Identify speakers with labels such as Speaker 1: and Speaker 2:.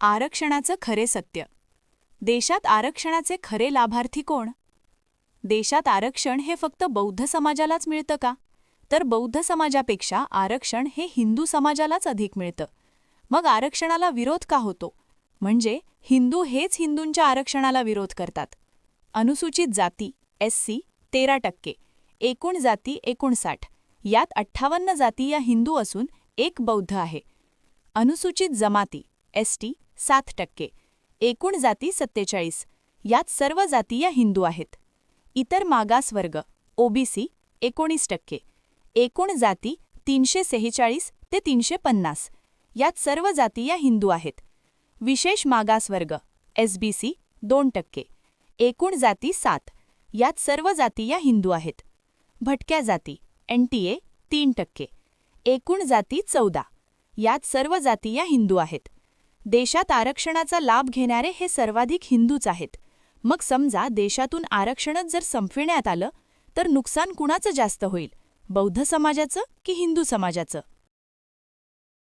Speaker 1: आरक्षणाचं खरे सत्य. देशात आरक्षणाचे खरे लाभार्थी कोण? देशात आरक्षण हे फक्त बौद्ध समाजालाच मिळतं का? तर बौद्ध समाजापेक्षा आरक्षण हे हिंदू समाजालाच अधिक मिळतं. मग आरक्षणाला विरोध का होतो? म्हणजे हिंदू हेच हिंदूंच्या आरक्षणाला विरोध करतात. अनुसूचित जाती SC 13%, एकूण जाती 59, यात 58 जाती या हिंदू असून एक बौद्ध आहे. अनुसूचित जमाती ST 7%, एकूण जाती 47, यात सर्व जाती या हिंदू आहेत. इतर मागासवर्ग OBC 19%, एकूण जाती 346 ते 350, यात सर्व जाती या हिंदू आहेत. विशेष मागासवर्ग SBC 2%, एकूण जाती 7, यात सर्व जाती या हिंदू आहेत. भटक्या जाती NTA 3%, एकूण जाती 14, यात सर्व जाती या हिंदू आहेत. देशात आरक्षणाचा लाभ घेणारे हे सर्वाधिक हिंदूच आहेत. मग समजा देशातून आरक्षणच जर संपविण्यात आलं तर नुकसान कुणाचं जास्त होईल, बौद्ध समाजाचं की हिंदू समाजाचं?